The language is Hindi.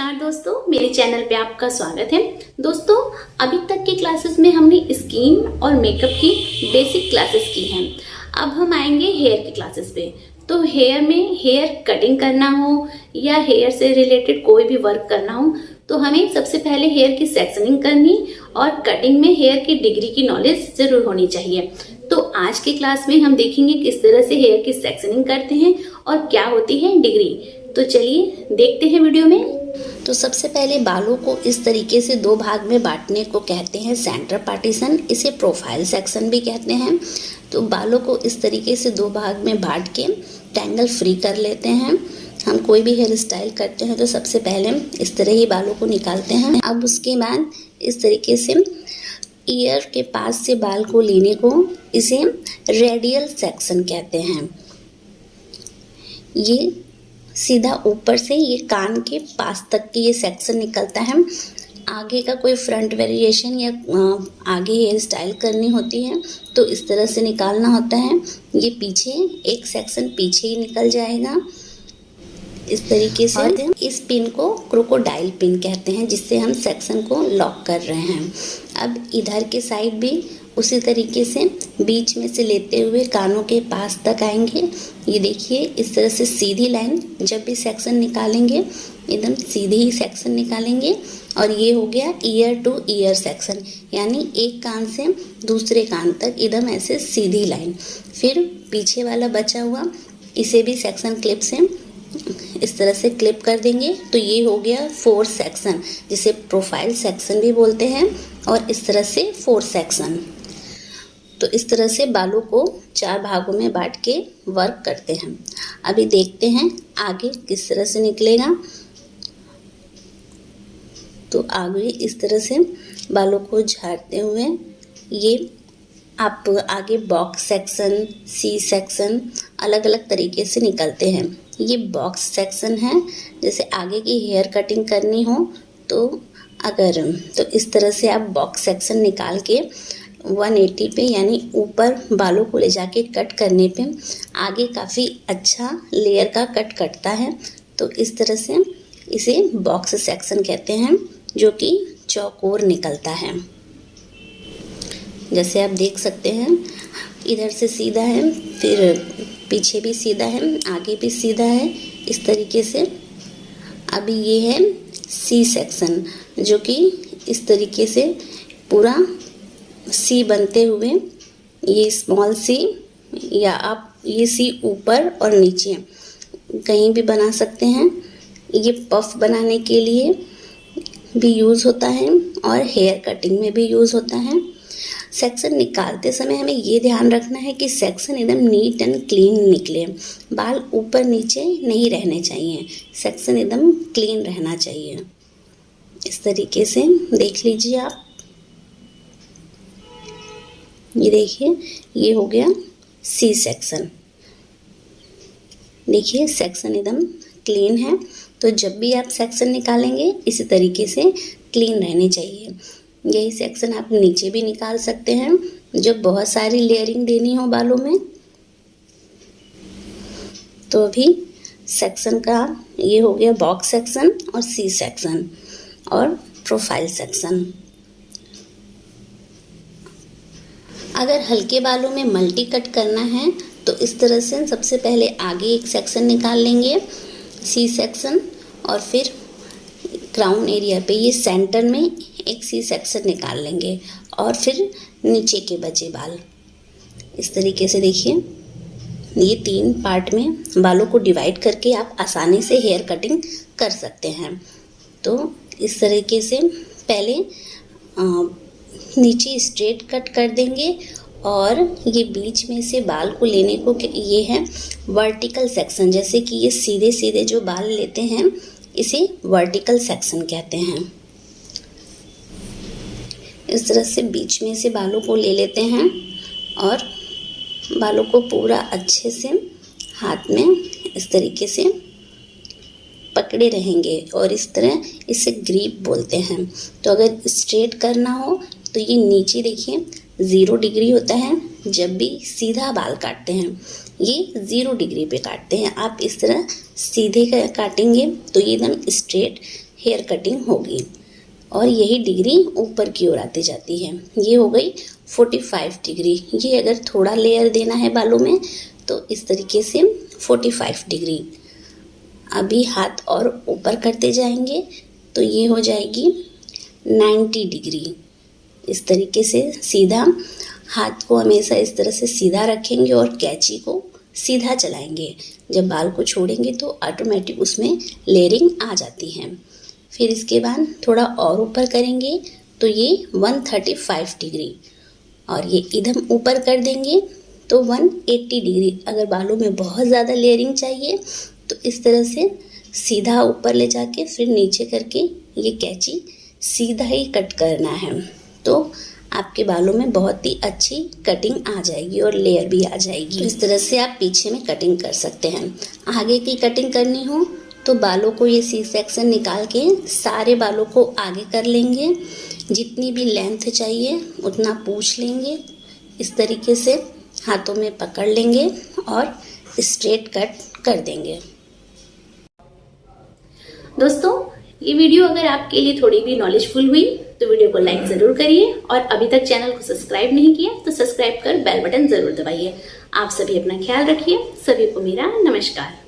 नमस्कार दोस्तों, मेरे चैनल पे आपका स्वागत है। दोस्तों, अभी तक की क्लासेस में हमने स्किन और मेकअप की बेसिक क्लासेस की हैं। अब हम आएंगे हेयर की क्लासेस पे। तो हेयर में हेयर कटिंग करना हो या हेयर से रिलेटेड कोई भी वर्क करना हो तो हमें सबसे पहले हेयर की सेक्शनिंग करनी और कटिंग में हेयर की डिग्री की नॉलेज जरूर होनी चाहिए। तो आज की क्लास में हम देखेंगे किस तरह से हेयर की सेक्शनिंग करते हैं और क्या होती है डिग्री। तो चलिए देखते हैं वीडियो में। तो सबसे पहले बालों को इस तरीके से दो भाग में बांटने को कहते हैं सेंटर पार्टीशन, इसे प्रोफाइल सेक्शन भी कहते हैं। तो बालों को इस तरीके से दो भाग में बांट के टैंगल फ्री कर लेते हैं। हम कोई भी हेयर स्टाइल करते हैं तो सबसे पहले इस तरह ही बालों को निकालते हैं। अब उसके बाद इस तरीके से ईयर के पास से बाल को लेने को इसे रेडियल सेक्शन कहते हैं। ये सीधा ऊपर से ये कान के पास तक की ये सेक्शन निकलता है। आगे का कोई फ्रंट वेरिएशन या आगे हेयर स्टाइल करनी होती है तो इस तरह से निकालना होता है। ये पीछे एक सेक्शन पीछे ही निकल जाएगा इस तरीके से। इस पिन को क्रोकोडाइल पिन कहते हैं जिससे हम सेक्शन को लॉक कर रहे हैं। अब इधर के साइड भी उसी तरीके से बीच में से लेते हुए कानों के पास तक आएंगे। ये देखिए इस तरह से सीधी लाइन, जब भी सेक्शन निकालेंगे एकदम सीधी ही सेक्शन निकालेंगे। और ये हो गया ईयर टू ईयर सेक्शन, यानी एक कान से दूसरे कान तक एकदम ऐसे सीधी लाइन। फिर पीछे वाला बचा हुआ इसे भी सेक्शन क्लिप से इस तरह से क्लिप कर देंगे। तो ये हो गया फोर्थ सेक्शन, जिसे प्रोफाइल सेक्शन भी बोलते हैं। और इस तरह से फोर्थ सेक्शन। तो इस तरह से बालों को चार भागों में बांट के वर्क करते हैं। अभी देखते हैं आगे किस तरह से निकलेगा। तो आगे इस तरह से बालों को झाड़ते हुए ये आप आगे बॉक्स सेक्शन, सी सेक्शन अलग अलग तरीके से निकलते हैं। ये बॉक्स सेक्शन है, जैसे आगे की हेयर कटिंग करनी हो तो इस तरह से आप बॉक्स सेक्शन निकाल के 180 पे यानी ऊपर बालों को ले जाके कट करने पे आगे काफ़ी अच्छा लेयर का कट कटता है। तो इस तरह से इसे बॉक्स सेक्शन कहते हैं, जो कि चौकोर निकलता है। जैसे आप देख सकते हैं इधर से सीधा है, फिर पीछे भी सीधा है, आगे भी सीधा है, इस तरीके से। अभी ये है सी सेक्शन, जो कि इस तरीके से पूरा सी बनते हुए ये स्मॉल सी, या आप ये सी ऊपर और नीचे कहीं भी बना सकते हैं। ये पफ बनाने के लिए भी यूज़ होता है और हेयर कटिंग में भी यूज़ होता है। सेक्शन निकालते समय हमें ये ध्यान रखना है कि सेक्शन एकदम नीट एंड क्लीन निकले। बाल ऊपर नीचे नहीं रहने चाहिए, सेक्शन एकदम क्लीन रहना चाहिए। इस तरीके से देख लीजिए आप। ये देखिए ये हो गया सी सेक्शन। देखिए सेक्शन एकदम क्लीन है। तो जब भी आप सेक्शन निकालेंगे इसी तरीके से क्लीन रहने चाहिए। यही सेक्शन आप नीचे भी निकाल सकते हैं जब बहुत सारी लेयरिंग देनी हो बालों में। तो अभी सेक्शन का ये हो गया बॉक्स सेक्शन और सी सेक्शन और प्रोफाइल सेक्शन। अगर हल्के बालों में मल्टी कट करना है तो इस तरह से सबसे पहले आगे एक सेक्शन निकाल लेंगे सी सेक्शन, और फिर क्राउन एरिया पे ये सेंटर में एक सी सेक्शन निकाल लेंगे, और फिर नीचे के बचे बाल इस तरीके से। देखिए ये 3 पार्ट में बालों को डिवाइड करके आप आसानी से हेयर कटिंग कर सकते हैं। तो इस तरीके से पहले नीचे स्ट्रेट कट कर देंगे, और ये बीच में से बाल को लेने को ये है वर्टिकल सेक्शन। जैसे कि ये सीधे सीधे जो बाल लेते हैं इसे वर्टिकल सेक्शन कहते हैं। इस तरह से बीच में से बालों को ले लेते हैं और बालों को पूरा अच्छे से हाथ में इस तरीके से पकड़े रहेंगे, और इस तरह इसे ग्रिप बोलते हैं। तो अगर स्ट्रेट करना हो तो ये नीचे देखिए 0 डिग्री होता है। जब भी सीधा बाल काटते हैं ये 0 डिग्री पे काटते हैं। आप इस तरह सीधे काटेंगे तो ये एकदम स्ट्रेट हेयर कटिंग होगी और यही डिग्री ऊपर की ओर आती जाती है। ये हो गई 45 डिग्री। ये अगर थोड़ा लेयर देना है बालों में तो इस तरीके से 45 डिग्री। अभी हाथ और ऊपर करते जाएंगे तो ये हो जाएगी 90 डिग्री। इस तरीके से सीधा हाथ को हमेशा इस तरह से सीधा रखेंगे और कैंची को सीधा चलाएंगे। जब बाल को छोड़ेंगे तो ऑटोमेटिक उसमें लेयरिंग आ जाती है। फिर इसके बाद थोड़ा और ऊपर करेंगे तो ये 135 डिग्री और ये इधर ऊपर कर देंगे तो 180 डिग्री। अगर बालों में बहुत ज़्यादा लेयरिंग चाहिए तो इस तरह से सीधा ऊपर ले जाके फिर नीचे करके ये कैंची सीधा ही कट करना है, तो आपके बालों में बहुत ही अच्छी कटिंग आ जाएगी और लेयर भी आ जाएगी। इस तरह से आप पीछे में कटिंग कर सकते हैं। आगे की कटिंग करनी हो तो बालों को ये सी सेक्शन निकाल के सारे बालों को आगे कर लेंगे। जितनी भी लेंथ चाहिए उतना पूछ लेंगे। इस तरीके से हाथों में पकड़ लेंगे और स्ट्रेट कट कर देंगे। दोस्तों, ये वीडियो अगर आपके लिए थोड़ी भी नॉलेजफुल हुई तो वीडियो को लाइक जरूर करिए और अभी तक चैनल को सब्सक्राइब नहीं किया तो सब्सक्राइब कर बेल बटन जरूर दबाइए। आप सभी अपना ख्याल रखिए। सभी को मेरा नमस्कार।